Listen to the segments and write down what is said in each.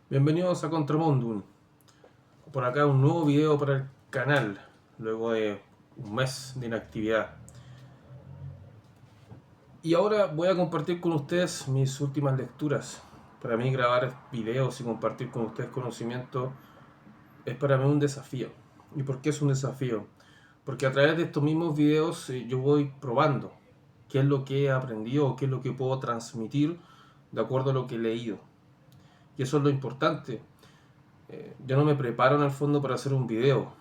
Bienvenidos a Contramundum. Por acá un nuevo video para el canal, luego de un mes de inactividad. Y ahora voy a compartir con ustedes mis últimas lecturas. Para mí grabar videos y compartir con ustedes conocimiento es para mí un desafío. ¿Y por qué es un desafío? Porque a través de estos mismos videos yo voy probando qué es lo que he aprendido o qué es lo que puedo transmitir de acuerdo a lo que he leído. Y eso es lo importante. Yo no me preparo en el fondo para hacer un video.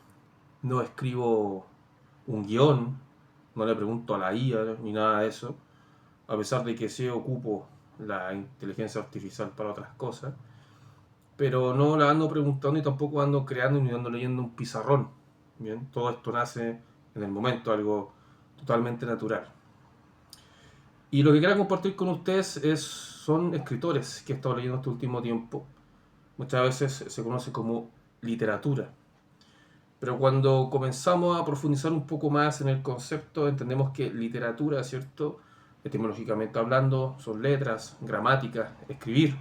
No escribo un guión, no le pregunto a la IA ni nada de eso, a pesar de que sí ocupo la inteligencia artificial para otras cosas, pero no la ando preguntando y tampoco ando creando ni ando leyendo un pizarrón. Bien, todo esto nace en el momento, algo totalmente natural. Y lo que quiero compartir con ustedes son escritores que he estado leyendo este último tiempo. Muchas veces se conoce como literatura. Pero cuando comenzamos a profundizar un poco más en el concepto, entendemos que literatura, ¿cierto? Etimológicamente hablando, son letras, gramática, escribir.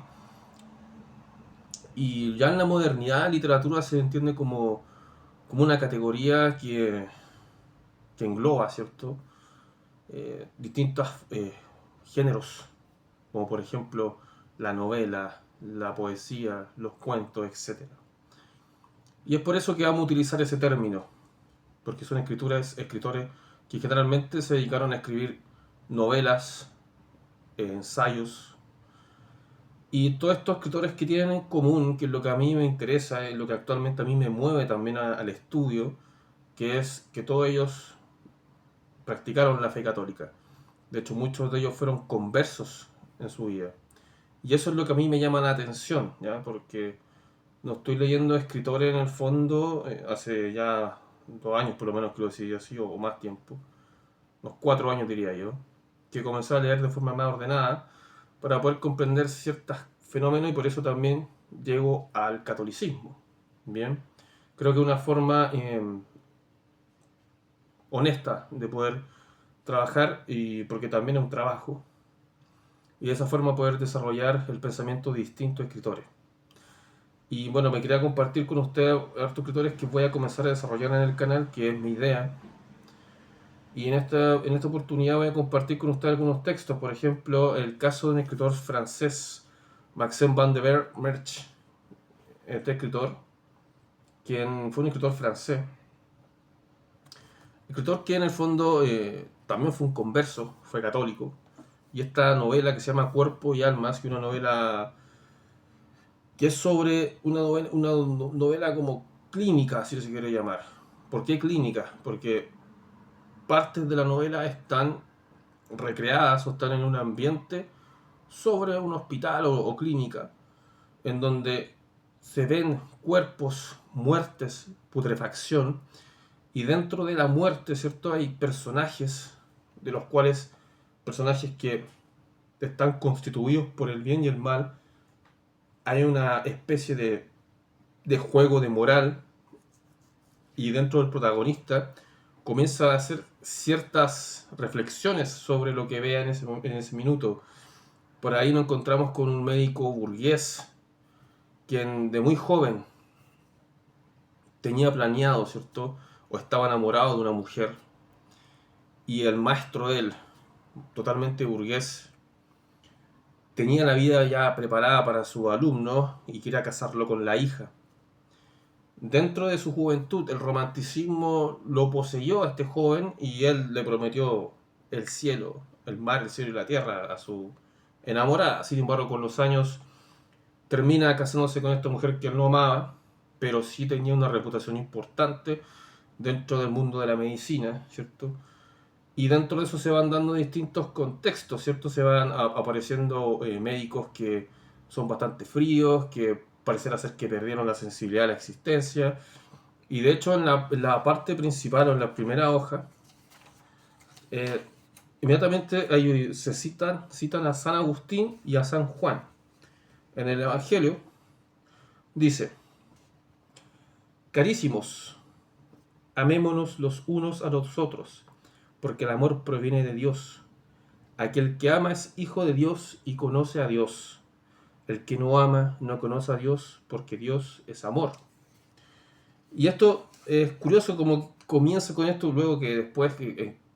Y ya en la modernidad, literatura se entiende como una categoría que engloba, ¿cierto? Distintos géneros, como por ejemplo la novela, la poesía, los cuentos, etcétera. Y es por eso que vamos a utilizar ese término, porque son escritores que generalmente se dedicaron a escribir novelas, ensayos, y todos estos escritores que tienen en común, que es lo que a mí me interesa, es lo que actualmente a mí me mueve también al estudio, que es que todos ellos practicaron la fe católica. De hecho, muchos de ellos fueron conversos en su vida. Y eso es lo que a mí me llama la atención, ¿ya? Porque no estoy leyendo escritores en el fondo hace ya 2 años por lo menos que lo decidí así, o más tiempo, unos 4 años diría yo, que comencé a leer de forma más ordenada para poder comprender ciertos fenómenos y por eso también llego al catolicismo. Bien, creo que una forma honesta de poder trabajar, y porque también es un trabajo, y de esa forma poder desarrollar el pensamiento de distintos escritores. Y bueno, me quería compartir con ustedes hartos escritores que voy a comenzar a desarrollar en el canal, que es mi idea. Y en esta oportunidad voy a compartir con ustedes algunos textos. Por ejemplo, el caso de un escritor francés, Maxime Van de Merch, este escritor, quien fue un escritor francés. Escritor que en el fondo también fue un converso, fue católico. Y esta novela que se llama Cuerpo y Almas, que es una novela que es sobre una novela como clínica, si se quiere llamar. ¿Por qué clínica? Porque partes de la novela están recreadas o están en un ambiente sobre un hospital o clínica, en donde se ven cuerpos, muertes, putrefacción, y dentro de la muerte, ¿cierto? Hay personajes, de los cuales, personajes que están constituidos por el bien y el mal. Hay una especie de juego de moral, y dentro del protagonista comienza a hacer ciertas reflexiones sobre lo que vea en ese minuto. Por ahí nos encontramos con un médico burgués, quien de muy joven tenía planeado, ¿cierto? O estaba enamorado de una mujer, y el maestro de él, totalmente burgués, tenía la vida ya preparada para su alumno y quería casarlo con la hija. Dentro de su juventud, el romanticismo lo poseyó a este joven y él le prometió el cielo, el mar, el cielo y la tierra a su enamorada. Sin embargo, con los años termina casándose con esta mujer que él no amaba, pero sí tenía una reputación importante dentro del mundo de la medicina, ¿cierto? Y dentro de eso se van dando distintos contextos, ¿cierto? Se van apareciendo médicos que son bastante fríos, que parecerá ser que perdieron la sensibilidad de la existencia. Y de hecho en la parte principal o en la primera hoja, eh, inmediatamente se citan a San Agustín y a San Juan. En el Evangelio dice: Carísimos, amémonos los unos a los otros, porque el amor proviene de Dios. Aquel que ama es hijo de Dios y conoce a Dios. El que no ama no conoce a Dios porque Dios es amor. Y esto es curioso como comienza con esto, luego que después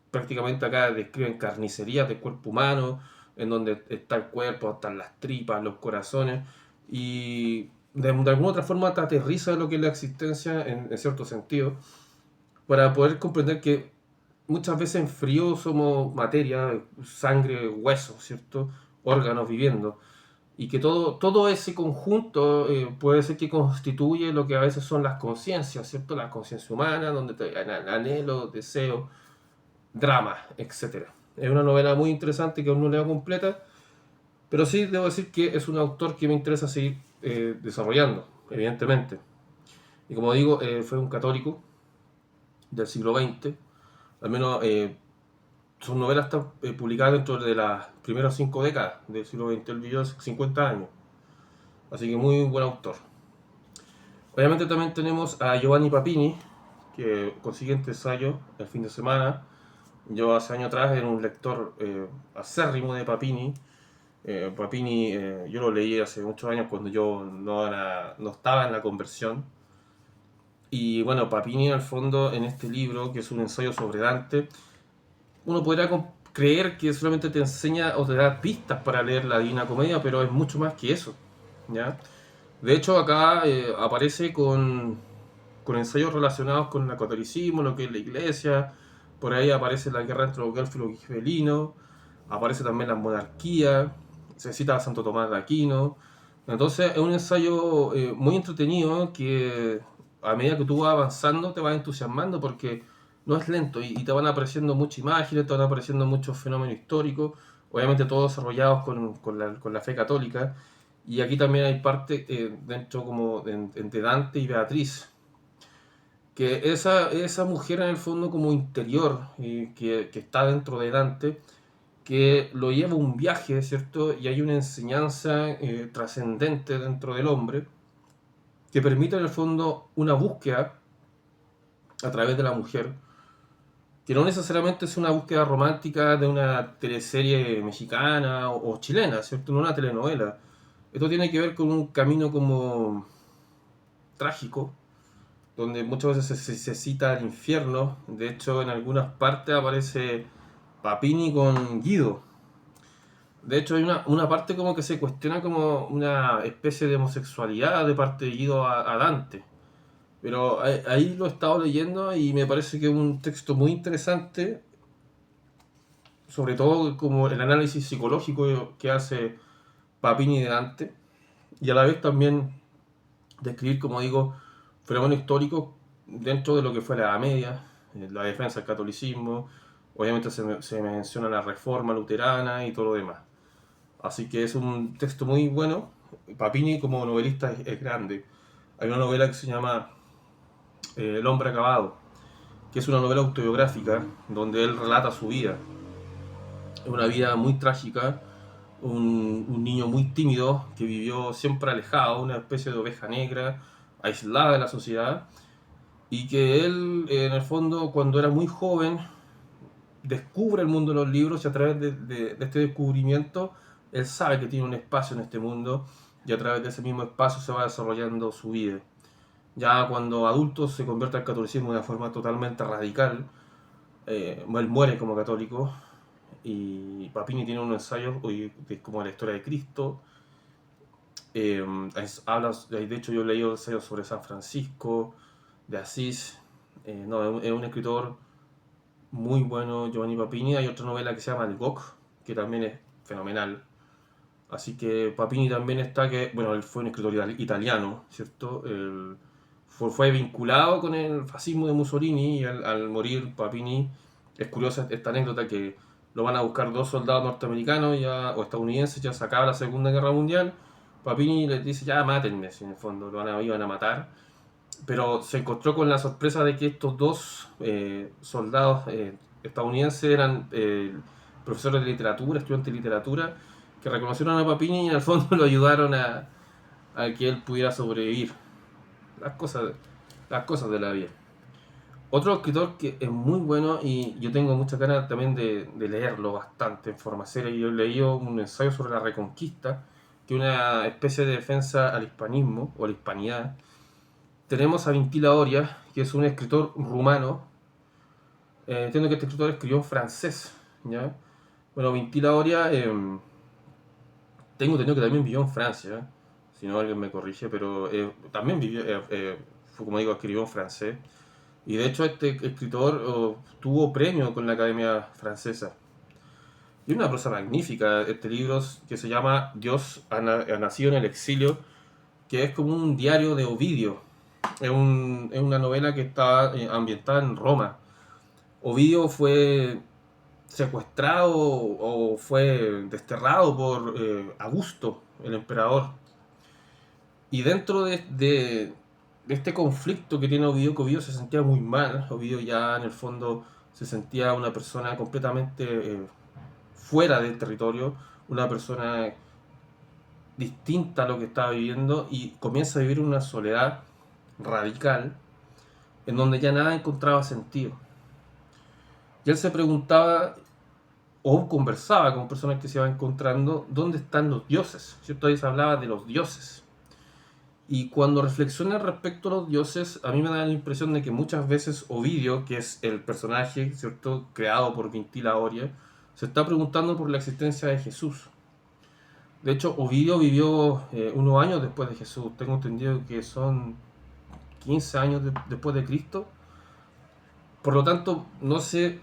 prácticamente acá describen carnicerías del cuerpo humano, en donde está el cuerpo, están las tripas, los corazones, y de alguna otra forma te aterriza lo que es la existencia en cierto sentido, para poder comprender que muchas veces en frío somos materia, sangre, hueso, ¿cierto? Órganos viviendo y que todo ese conjunto puede ser que constituye lo que a veces son las conciencias, ¿cierto? La conciencia humana, donde hay anhelo, deseo, drama, etcétera. Es una novela muy interesante que aún no leo completa, pero sí debo decir que es un autor que me interesa seguir desarrollando, evidentemente. Y como digo, fue un católico del siglo XX, al menos sus novelas están publicadas dentro de las primeras 5 décadas del siglo XX, él vivió hace 50 años, así que muy buen autor. Obviamente también tenemos a Giovanni Papini, que consigue este ensayo el fin de semana. Yo hace años atrás era un lector acérrimo de Papini. Papini yo lo leí hace muchos años cuando yo no estaba en la conversión. Y bueno, Papini en el fondo en este libro, que es un ensayo sobre Dante, uno podría creer que solamente te enseña o te da pistas para leer la Divina Comedia, pero es mucho más que eso, ¿ya? De hecho, acá aparece con ensayos relacionados con el catolicismo, lo que es la iglesia. Por ahí aparece la guerra entre los guelfos y los gibelinos. Aparece también la monarquía. Se cita a Santo Tomás de Aquino. Entonces es un ensayo muy entretenido que a medida que tú vas avanzando te vas entusiasmando porque no es lento y te van apareciendo muchas imágenes, te van apareciendo muchos fenómenos históricos, obviamente todos desarrollados con la fe católica. Y aquí también hay parte dentro como entre Dante y Beatriz, que esa mujer en el fondo como interior, que está dentro de Dante, que lo lleva a un viaje, ¿cierto? Y hay una enseñanza trascendente dentro del hombre, que permite en el fondo una búsqueda a través de la mujer, que no necesariamente es una búsqueda romántica de una teleserie mexicana o chilena, ¿cierto? No una telenovela. Esto tiene que ver con un camino como trágico, donde muchas veces se cita al infierno. De hecho, en algunas partes aparece Papini con Guido. De hecho, hay una parte como que se cuestiona como una especie de homosexualidad de parte de Guido a Dante. Pero ahí lo he estado leyendo y me parece que es un texto muy interesante, sobre todo como el análisis psicológico que hace Papini de Dante, y a la vez también describir, como digo, fenómenos históricos dentro de lo que fue la Edad Media, la defensa del catolicismo, obviamente se menciona la reforma luterana y todo lo demás. Así que es un texto muy bueno. Papini como novelista es grande. Hay una novela que se llama El hombre acabado, que es una novela autobiográfica donde él relata su vida. Es una vida muy trágica, un niño muy tímido que vivió siempre alejado, una especie de oveja negra, aislada de la sociedad, y que él, en el fondo, cuando era muy joven, descubre el mundo de los libros y a través de este descubrimiento, él sabe que tiene un espacio en este mundo y a través de ese mismo espacio se va desarrollando su vida. Ya cuando adulto se convierte al catolicismo de una forma totalmente radical, él muere como católico y Papini tiene unos ensayos como la historia de Cristo. Habla, de hecho yo he leído ensayos sobre San Francisco, de Asís. No, es un escritor muy bueno, Giovanni Papini. Hay otra novela que se llama El Gok, que también es fenomenal. Así que Papini también está, que bueno, él fue un escritor italiano, ¿cierto? Él fue vinculado con el fascismo de Mussolini y al morir Papini, es curiosa esta anécdota que lo van a buscar dos soldados norteamericanos o estadounidenses, ya se acaba la Segunda Guerra Mundial. Papini les dice, ya mátenme, si en el fondo iban a matar, pero se encontró con la sorpresa de que estos dos soldados estadounidenses eran profesores de literatura, estudiantes de literatura, que reconocieron a Papini y en el fondo lo ayudaron a que él pudiera sobrevivir. Las cosas, las cosas de la vida. Otro escritor que es muy bueno y yo tengo muchas ganas también de leerlo bastante en forma seria. Yo he leído un ensayo sobre la Reconquista, que una especie de defensa al hispanismo o a la hispanidad. Tenemos a Vintila Oria, que es un escritor rumano. Entiendo que este escritor escribió en francés, ¿ya? Bueno, Vintila Oria, tengo entendido que también vivió en Francia, si no alguien me corrige, pero también vivió, fue, como digo, escribió en francés. Y de hecho este escritor tuvo premio con la Academia Francesa. Y una prosa magnífica, este libro que se llama Dios ha nacido en el exilio, que es como un diario de Ovidio. Es una novela que está ambientada en Roma. Ovidio fue secuestrado o fue desterrado por Augusto, el emperador. Y dentro de este conflicto que tiene Ovidio, que Ovidio se sentía muy mal, Ovidio ya en el fondo se sentía una persona completamente fuera del territorio, una persona distinta a lo que estaba viviendo y comienza a vivir una soledad radical en donde ya nada encontraba sentido. Y él se preguntaba o conversaba con personas que se iban encontrando dónde están los dioses, ¿cierto? Ahí se hablaba de los dioses. Y cuando reflexiona respecto a los dioses, a mí me da la impresión de que muchas veces Ovidio, que es el personaje, ¿cierto?, creado por Vintila Oria, se está preguntando por la existencia de Jesús. De hecho, Ovidio vivió unos años después de Jesús. Tengo entendido que son 15 años después de Cristo. Por lo tanto, no se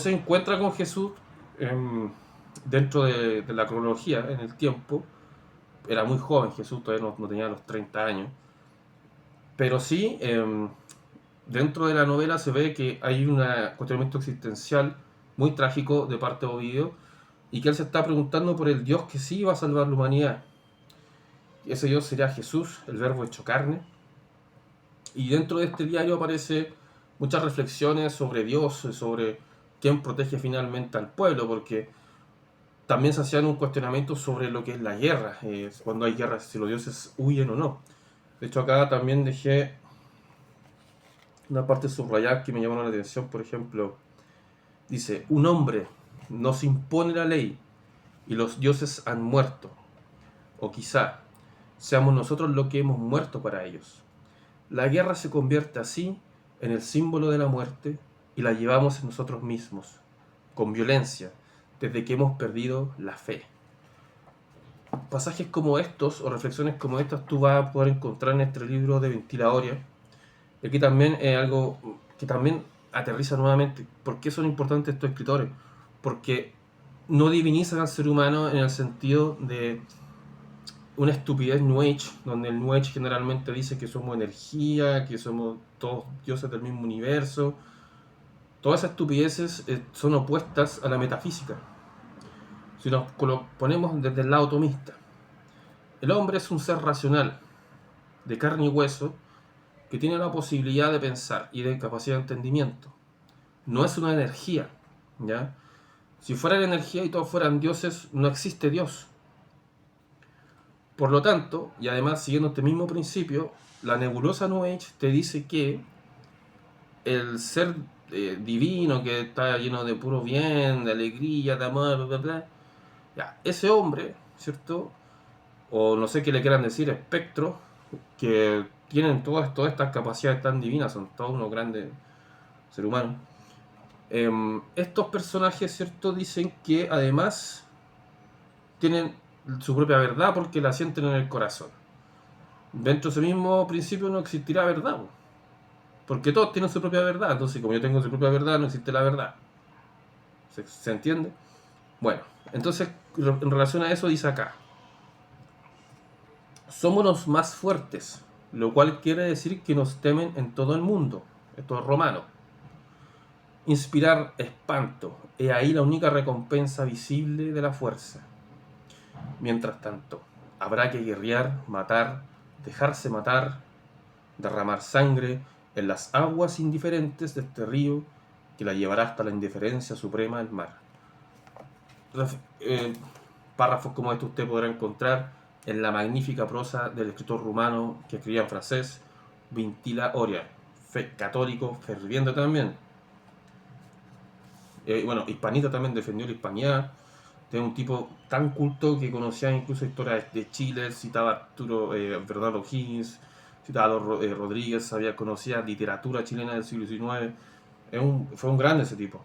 encuentra con Jesús dentro de la cronología, en el tiempo. Era muy joven Jesús, todavía no tenía los 30 años. Pero sí, dentro de la novela se ve que hay un cuestionamiento existencial muy trágico de parte de Ovidio y que él se está preguntando por el Dios que sí va a salvar la humanidad. Ese Dios sería Jesús, el verbo hecho carne. Y dentro de este diario aparece muchas reflexiones sobre Dios, sobre quién protege finalmente al pueblo, porque también se hacían un cuestionamiento sobre lo que es la guerra, cuando hay guerra, si los dioses huyen o no. De hecho, acá también dejé una parte subrayada que me llamó la atención. Por ejemplo, dice: un hombre nos impone la ley y los dioses han muerto, o quizá seamos nosotros los que hemos muerto para ellos. La guerra se convierte así en el símbolo de la muerte y la llevamos en nosotros mismos, con violencia, desde que hemos perdido la fe. Pasajes como estos o reflexiones como estas tú vas a poder encontrar en este libro de Vintila Oria. Y aquí también es algo que también aterriza nuevamente. ¿Por qué son importantes estos escritores? Porque no divinizan al ser humano en el sentido de una estupidez New Age, donde el New Age generalmente dice que somos energía, que somos todos dioses del mismo universo. Todas esas estupideces son opuestas a la metafísica. Si nos ponemos desde el lado tomista, el hombre es un ser racional, de carne y hueso, que tiene la posibilidad de pensar y de capacidad de entendimiento. No es una energía, ¿ya? Si fuera la energía y todos fueran dioses, no existe Dios. Por lo tanto, y además siguiendo este mismo principio, la nebulosa New Age te dice que el ser divino, que está lleno de puro bien, de alegría, de amor, bla, bla, bla, ya, ese hombre, ¿cierto? O no sé qué le quieran decir, espectro, que tienen todas estas capacidades tan divinas, son todos unos grandes seres humanos. Estos personajes, ¿cierto?, dicen que además tienen su propia verdad porque la sienten en el corazón. Dentro de ese mismo principio no existirá verdad, porque todos tienen su propia verdad. Entonces, como yo tengo su propia verdad, no existe la verdad. ¿Se entiende? Bueno, entonces en relación a eso dice acá: somos los más fuertes, lo cual quiere decir que nos temen en todo el mundo. Esto es romano. Inspirar espanto, he ahí la única recompensa visible de la fuerza. Mientras tanto, habrá que guerrear, matar, dejarse matar, derramar sangre en las aguas indiferentes de este río que la llevará hasta la indiferencia suprema del mar. Párrafos como estos usted podrá encontrar en la magnífica prosa del escritor rumano que escribía en francés, Vintila Oria, católico ferviente también. Bueno, hispanita, también defendió la hispanidad. de un tipo tan culto que conocía incluso historias de Chile, citaba a Arturo Bernardo Higgins, citaba a Rodríguez, conocía literatura chilena del siglo XIX. Fue un grande ese tipo.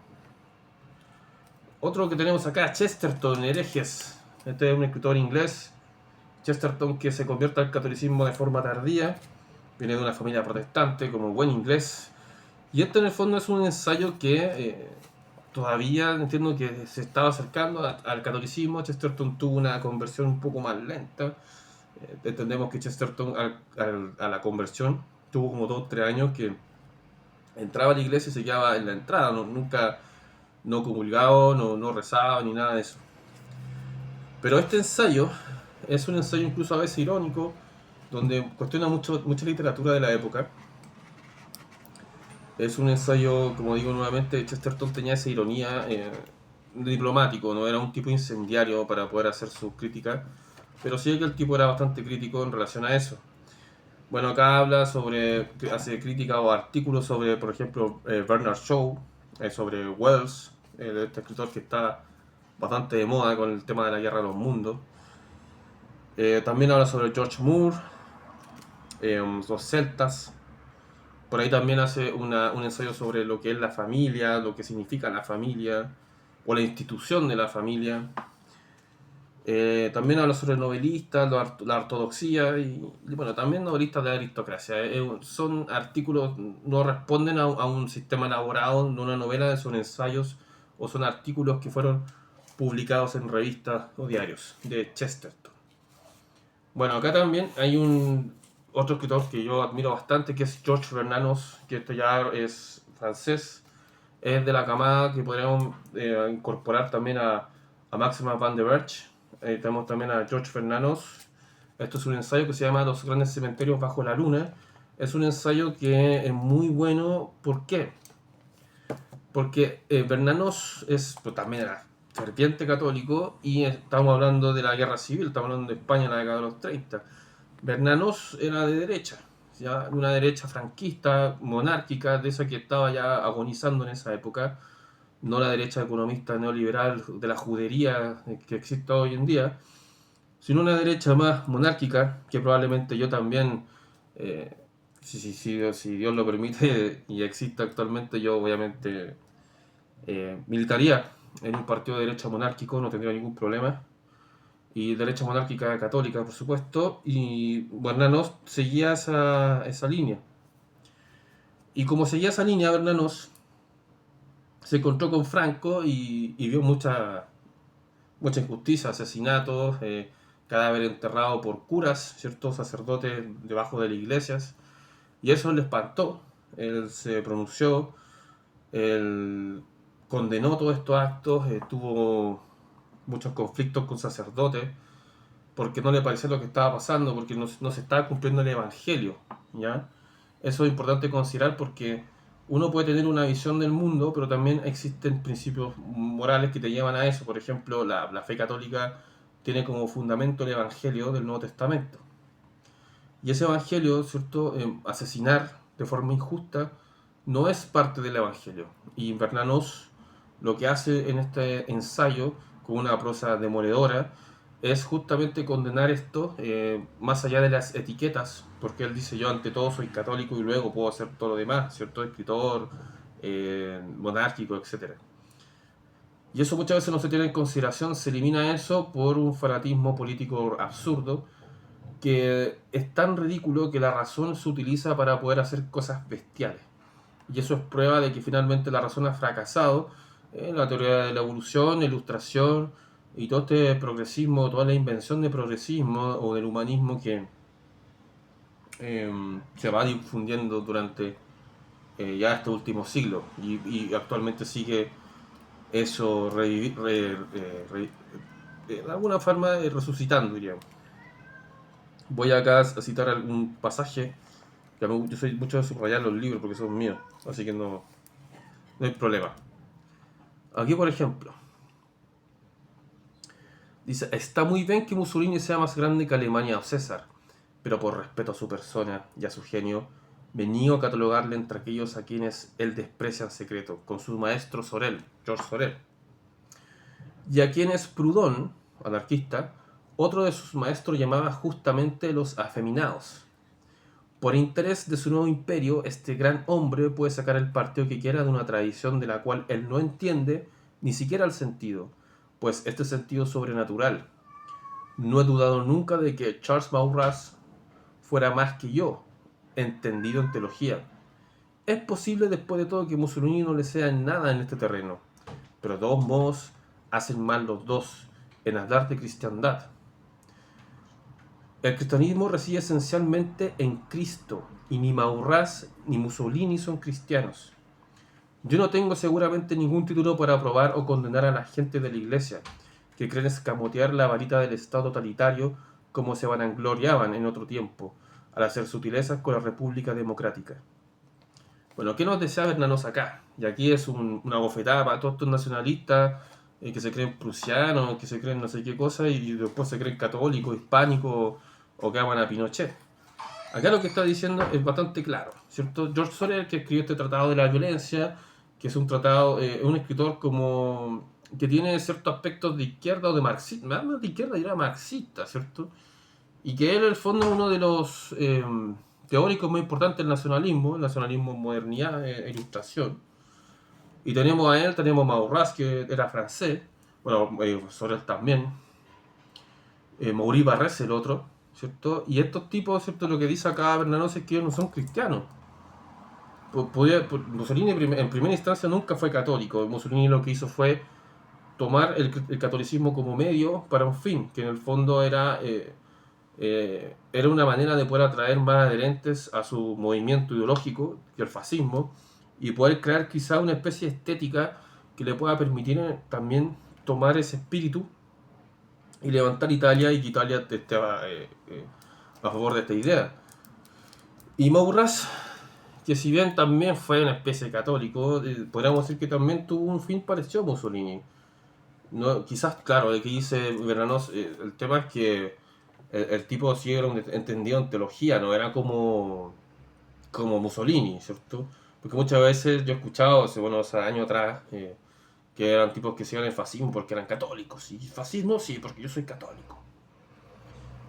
Otro que tenemos acá, Chesterton, herejes. Este es un escritor inglés. Chesterton, que se convierte al catolicismo de forma tardía, viene de una familia protestante, como buen inglés. Y este en el fondo es un ensayo que todavía entiendo que se estaba acercando al catolicismo. Chesterton tuvo una conversión un poco más lenta. Entendemos que Chesterton a la conversión tuvo como 2 o 3 años que entraba a la iglesia y se quedaba en la entrada, nunca no comulgaba, no rezaba ni nada de eso. Pero este ensayo es un ensayo incluso a veces irónico, donde cuestiona mucha literatura de la época. Es un ensayo, como digo nuevamente, Chesterton tenía esa ironía diplomático, no era un tipo incendiario para poder hacer sus críticas, pero sí que el tipo era bastante crítico en relación a eso. Bueno, acá hace crítica o artículos sobre, por ejemplo, Bernard Shaw, sobre Wells, este escritor que está bastante de moda con el tema de la guerra de los mundos. También habla sobre George Moore, los celtas. Por ahí también hace un ensayo sobre lo que es la familia, lo que significa la familia, o la institución de la familia. También habla sobre novelistas, la ortodoxia y, bueno, también novelistas de la aristocracia. Son artículos, no responden a un sistema elaborado, no una novela, son ensayos o son artículos que fueron publicados en revistas o diarios de Chesterton. Bueno, acá también hay otro escritor que yo admiro bastante, que es George Bernanos, que este ya es francés, es de la camada que podríamos incorporar también a Máxima Van der Berch. Tenemos también a George Bernanos. Esto es un ensayo que se llama Los grandes cementerios bajo la luna. Es un ensayo que es muy bueno. ¿Por qué? Porque Bernanos pues, también era ferviente católico y estamos hablando de la guerra civil, estamos hablando de España en la década de los 30. Bernanos era de derecha, ¿ya? Una derecha franquista, monárquica, de esa que estaba ya agonizando en esa época, no la derecha economista neoliberal de la judería que existe hoy en día, sino una derecha más monárquica, que probablemente yo también, eh, si Dios lo permite y existe actualmente, yo obviamente militaría en un partido de derecha monárquico, no tendría ningún problema. Y derecha monárquica católica, por supuesto. Y Bernanos seguía esa línea. Y como seguía esa línea, Bernanos se encontró con Franco y vio mucha injusticia, asesinatos, cadáver enterrado por curas, ciertos sacerdotes debajo de las iglesias. Y eso le espantó. Él se pronunció, él condenó todos estos actos, tuvo muchos conflictos con sacerdotes, porque no le parecía lo que estaba pasando, porque no se estaba cumpliendo el evangelio, ¿ya? Eso es importante considerar porque uno puede tener una visión del mundo, pero también existen principios morales que te llevan a eso. Por ejemplo, la fe católica tiene como fundamento el evangelio del Nuevo Testamento. Y ese evangelio, ¿cierto? Asesinar de forma injusta no es parte del evangelio. Y Bernanos lo que hace en este ensayo, con una prosa demoledora, es justamente condenar esto más allá de las etiquetas, porque él dice: yo ante todo soy católico y luego puedo hacer todo lo demás, ¿cierto? Escritor, monárquico, etcétera. Y eso muchas veces no se tiene en consideración, se elimina eso por un fanatismo político absurdo, que es tan ridículo que la razón se utiliza para poder hacer cosas bestiales. Y eso es prueba de que finalmente la razón ha fracasado en la teoría de la evolución, la ilustración y todo este progresismo, toda la invención de progresismo o del humanismo que se va difundiendo durante ya este último siglo y actualmente sigue eso de alguna forma resucitando, diríamos. Voy acá a citar algún pasaje. Yo soy mucho de subrayar los libros porque son míos, así que no hay problema. Aquí, por ejemplo, dice: está muy bien que Mussolini sea más grande que Alemania o César, pero por respeto a su persona y a su genio, me niego a catalogarle entre aquellos a quienes él desprecia en secreto, con su maestro Sorel, George Sorel. Y a quienes Proudhon, anarquista, otro de sus maestros llamaba justamente los afeminados. Por interés de su nuevo imperio, este gran hombre puede sacar el partido que quiera de una tradición de la cual él no entiende ni siquiera el sentido, pues este sentido es sobrenatural. No he dudado nunca de que Charles Maurras fuera más que yo, entendido en teología. Es posible después de todo que Mussolini no le sea en nada en este terreno, pero de todos modos hacen mal los dos en hablar de cristiandad. El cristianismo reside esencialmente en Cristo, y ni Maurras ni Mussolini son cristianos. Yo no tengo seguramente ningún título para aprobar o condenar a la gente de la Iglesia, que creen escamotear la varita del Estado totalitario como se vanagloriaban en otro tiempo, al hacer sutilezas con la República Democrática. Bueno, ¿qué nos desea Bernanos acá? Y aquí es una bofetada para todos estos nacionalistas que se creen prusianos, que se creen no sé qué cosa y después se creen católicos, hispánicos o que aman a Pinochet. Acá lo que está diciendo es bastante claro, ¿cierto? George Sorel, que escribió este tratado de la violencia, que es un tratado, un escritor como que tiene ciertos aspectos de izquierda o de marxista, más de izquierda diría marxista, ¿cierto? Y que él, en el fondo, es uno de los teóricos muy importantes del nacionalismo modernidad ilustración. Y tenemos a él, tenemos a Maurras, que era francés, bueno, Sorel también, Maurice Barrès, el otro, ¿cierto? Y estos tipos, ¿cierto? Lo que dice acá Bernanos es que ellos no son cristianos. Mussolini en primera instancia nunca fue católico. Mussolini lo que hizo fue tomar el catolicismo como medio para un fin, que en el fondo era una manera de poder atraer más adherentes a su movimiento ideológico, que el fascismo, y poder crear quizá una especie de estética que le pueda permitir también tomar ese espíritu y levantar Italia y que Italia esté a favor de esta idea. Y Maurras, que si bien también fue una especie de católico, podríamos decir que también tuvo un fin parecido a Mussolini. No, quizás, claro, de que dice Bernanos, el tema es que el tipo sí era un entendido en teología, no era como Mussolini, ¿cierto? Porque muchas veces yo he escuchado, hace años atrás, que eran tipos que se iban al fascismo porque eran católicos. Y fascismo sí, porque yo soy católico.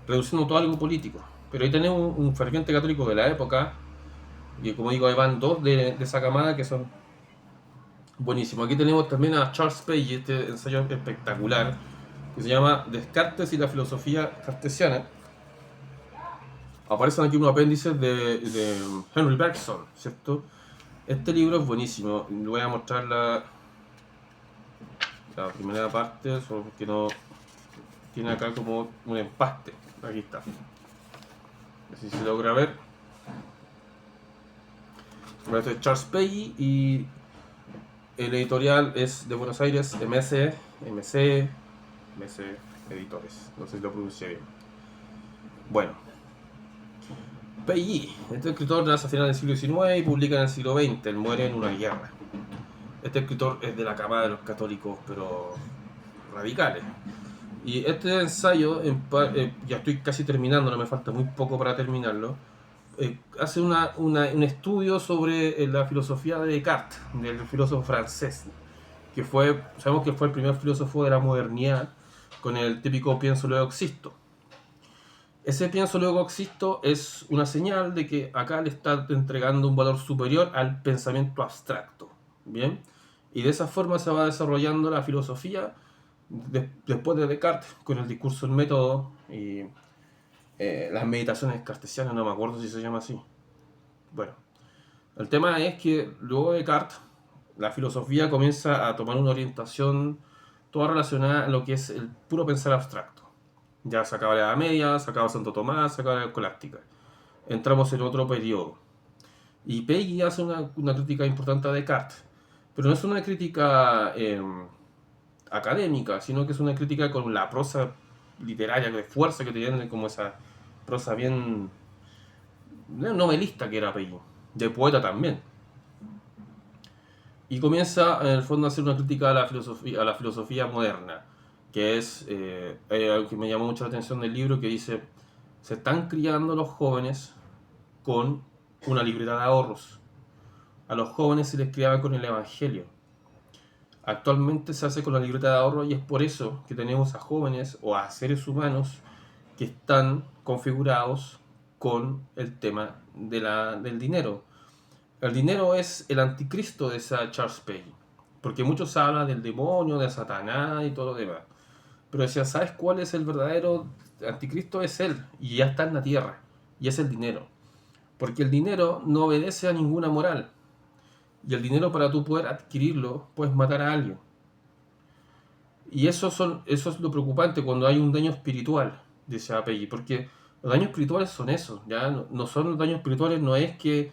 Reduciendo todo algo político. Pero ahí tenemos un ferviente católico de la época, y como digo, ahí van dos de esa camada que son buenísimos. Aquí tenemos también a Charles Page, este ensayo espectacular, que se llama Descartes y la filosofía cartesiana. Aparecen aquí unos apéndices de Henry Bergson, ¿cierto? Este libro es buenísimo. Le voy a mostrar la primera parte, solo porque no tiene acá como un empaste. Aquí está. Así se logra ver. Este es Charles Page y el editorial es de Buenos Aires, MC Editores. No sé si lo pronuncié bien. Bueno, Page, este escritor nace a finales del siglo XIX y publica en el siglo XX. Él muere en una guerra. Este escritor es de la camada de los católicos, pero radicales. Y este ensayo, ya estoy casi terminando, no me falta muy poco para terminarlo, hace un estudio sobre la filosofía de Descartes, del filósofo francés, sabemos que fue el primer filósofo de la modernidad, con el típico pienso luego existo. Ese pienso luego existo es una señal de que acá le está entregando un valor superior al pensamiento abstracto, ¿bien? Y de esa forma se va desarrollando la filosofía después de Descartes, con el discurso del método y las meditaciones cartesianas, no me acuerdo si se llama así. Bueno, el tema es que luego de Descartes, la filosofía comienza a tomar una orientación toda relacionada a lo que es el puro pensar abstracto. Ya se acaba la Edad Media, se acaba Santo Tomás, se acaba la Escolástica. Entramos en otro periodo. Y Peggy hace una crítica importante a Descartes, pero no es una crítica académica, sino que es una crítica con la prosa literaria, de fuerza que tiene, como esa prosa bien novelista que era Peggy, de poeta también. Y comienza en el fondo a hacer una crítica a la filosofía moderna, que es algo que me llamó mucho la atención del libro, que dice, se están criando los jóvenes con una libreta de ahorros. A los jóvenes se les criaba con el Evangelio. Actualmente se hace con la libreta de ahorro y es por eso que tenemos a jóvenes o a seres humanos que están configurados con el tema del dinero. El dinero es el anticristo de esa Charles Page, porque muchos hablan del demonio, de Satanás y todo lo demás. Pero decía, ¿sabes cuál es el verdadero anticristo? Es él, y ya está en la tierra, y es el dinero. Porque el dinero no obedece a ninguna moral. Y el dinero, para tú poder adquirirlo, puedes matar a alguien. Y eso es lo preocupante cuando hay un daño espiritual, dice Apelli, porque los daños espirituales son eso, ¿ya? No son los daños espirituales, no es que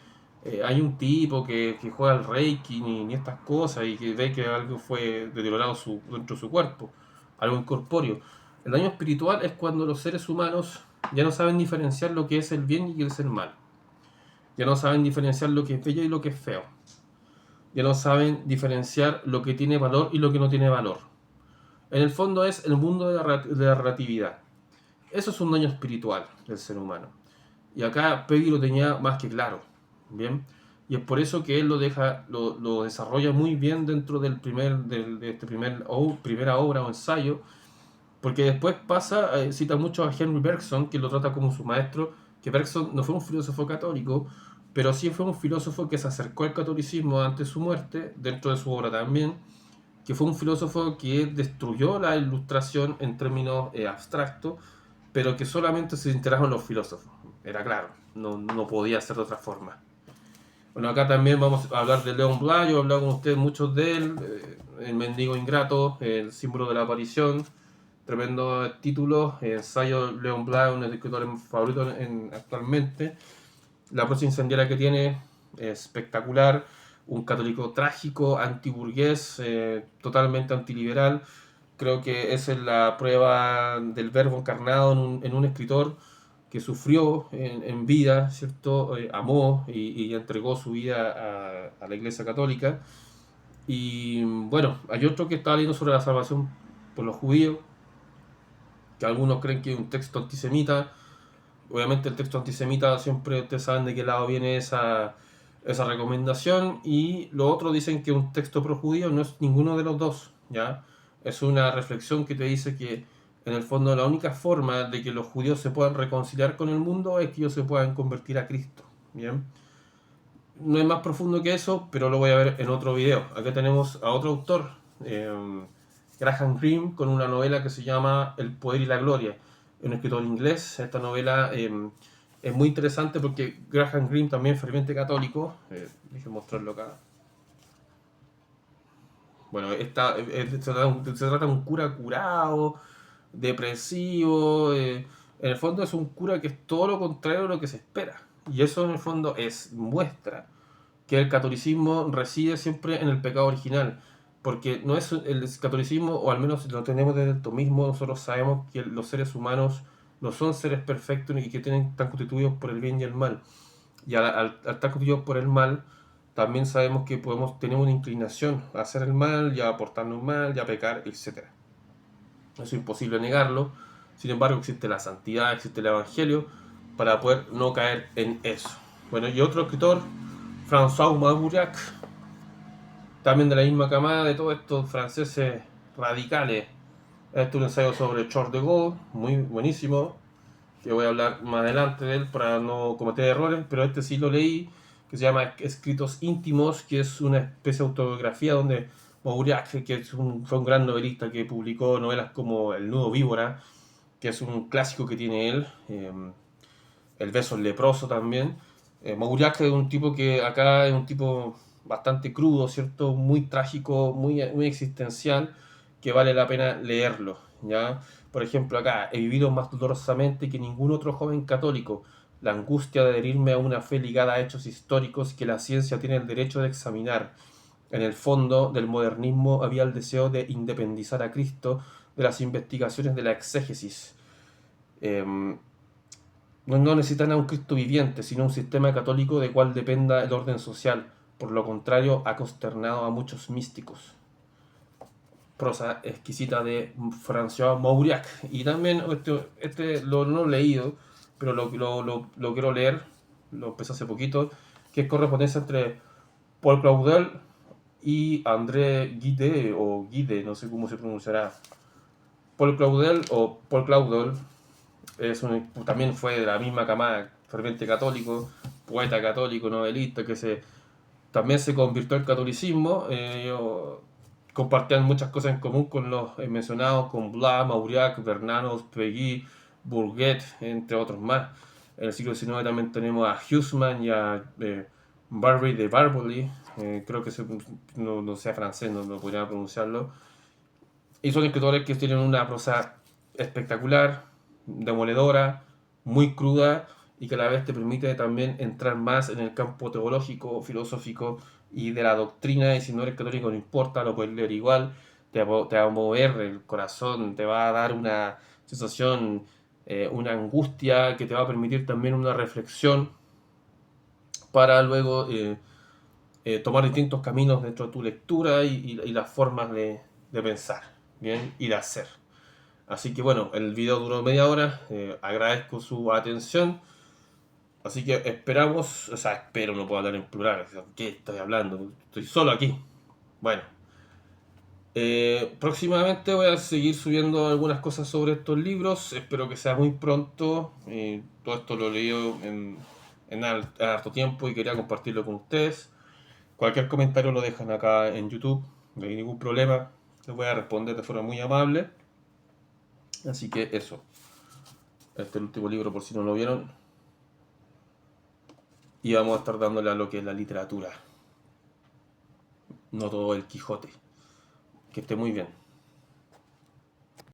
hay un tipo que juega al Reiki ni estas cosas y que ve que algo fue deteriorado dentro de su cuerpo, algo incorpóreo. El daño espiritual es cuando los seres humanos ya no saben diferenciar lo que es el bien y qué es el mal. Ya no saben diferenciar lo que es bello y lo que es feo. Ya no saben diferenciar lo que tiene valor y lo que no tiene valor. En el fondo es el mundo de la relatividad. Eso es un daño espiritual del ser humano. Y acá Peggy lo tenía más que claro. ¿Bien? Y es por eso que él lo desarrolla muy bien dentro de este primera obra o ensayo, porque después pasa, cita mucho a Henry Bergson, que lo trata como su maestro, que Bergson no fue un filósofo católico, pero sí fue un filósofo que se acercó al catolicismo antes de su muerte, dentro de su obra también, que fue un filósofo que destruyó la ilustración en términos abstractos, pero que solamente se enteraron los filósofos. Era claro, no podía ser de otra forma. Bueno, acá también vamos a hablar de Leon Bly, yo he hablado con ustedes muchos de él, El mendigo ingrato, El símbolo de la aparición, tremendo título, ensayo Leon Bly, un escritor favorito actualmente. La prosa incendiaria que tiene es espectacular, un católico trágico, antiburgués, totalmente antiliberal. Creo que esa es la prueba del verbo encarnado en un escritor que sufrió en vida, ¿cierto? Amó y entregó su vida a la Iglesia Católica. Y bueno, hay otro que está leyendo sobre la salvación por los judíos, que algunos creen que es un texto antisemita. Obviamente el texto antisemita siempre ustedes saben de qué lado viene esa recomendación, y los otros dicen que un texto pro judío no es ninguno de los dos, ¿ya? Es una reflexión que te dice que en el fondo la única forma de que los judíos se puedan reconciliar con el mundo es que ellos se puedan convertir a Cristo, ¿bien? No es más profundo que eso, pero lo voy a ver en otro video. Acá tenemos a otro autor, Graham Greene, con una novela que se llama El poder y la gloria. Es un escritor inglés. Esta novela es muy interesante porque Graham Greene también es ferviente católico. Déjenme mostrarlo acá. Bueno, se trata de un cura curado, depresivo. En el fondo es un cura que es todo lo contrario a lo que se espera. Y eso en el fondo muestra que el catolicismo reside siempre en el pecado original, porque no es el catolicismo, o al menos lo tenemos desde el tomismo, nosotros sabemos que los seres humanos no son seres perfectos y que están constituidos por el bien y el mal. Y al estar constituidos por el mal, también sabemos que tenemos una inclinación a hacer el mal, ya a portarnos mal, ya a pecar, etc. Eso es imposible negarlo. Sin embargo, existe la santidad, existe el evangelio, para poder no caer en eso. Bueno, y otro escritor, François Mauriac, también de la misma camada de todos estos franceses radicales. Este es un ensayo sobre Charles de Gaulle, muy buenísimo, que voy a hablar más adelante de él para no cometer errores, pero este sí lo leí, que se llama Escritos íntimos, que es una especie de autobiografía donde Mauriac, que fue un gran novelista que publicó novelas como El nudo víbora, que es un clásico que tiene él, El beso leproso también. Mauriac es un tipo que acá es un tipo bastante crudo, ¿cierto? Muy trágico, muy existencial, que vale la pena leerlo, ¿ya? Por ejemplo, acá, he vivido más dolorosamente que ningún otro joven católico la angustia de adherirme a una fe ligada a hechos históricos que la ciencia tiene el derecho de examinar. En el fondo del modernismo había el deseo de independizar a Cristo de las investigaciones de la exégesis. No necesitan a un Cristo viviente, sino un sistema católico de cual dependa el orden social. Por lo contrario, ha consternado a muchos místicos. Prosa exquisita de François Mauriac. Y también, no lo he leído, pero lo quiero leer, lo empecé hace poquito, que es correspondencia entre Paul Claudel y André Gide, o Guide, no sé cómo se pronunciará. Paul Claudel, o Paul Claudel, también fue de la misma camada, ferviente católico, poeta católico, novelista, también se convirtió al catolicismo. Compartían muchas cosas en común con los mencionados, con Blas, Mauriac, Bernanos, Peggy, Bourget, entre otros más. En el siglo XIX también tenemos a Huysmans y a Barry de Barboley, creo que no sea francés, no podría pronunciarlo. Y son escritores que tienen una prosa espectacular, demoledora, muy cruda y que a la vez te permite también entrar más en el campo teológico, filosófico y de la doctrina. Y si no eres católico, no importa, lo puedes leer igual, te va a mover el corazón, te va a dar una sensación, una angustia que te va a permitir también una reflexión para luego tomar distintos caminos dentro de tu lectura y las formas de pensar, ¿bien? Y de hacer. Así que bueno, el video duró media hora, agradezco su atención, así que esperamos, o sea, espero, no puedo hablar en plural, ¿qué estoy hablando? Estoy solo aquí. Bueno, próximamente voy a seguir subiendo algunas cosas sobre estos libros, espero que sea muy pronto, todo esto lo he leído en harto tiempo y quería compartirlo con ustedes. Cualquier comentario lo dejan acá en YouTube, no hay ningún problema, les voy a responder de forma muy amable. Así que eso, este es el último libro por si no lo vieron. Y vamos a estar dándole a lo que es la literatura, no todo el Quijote. Que esté muy bien.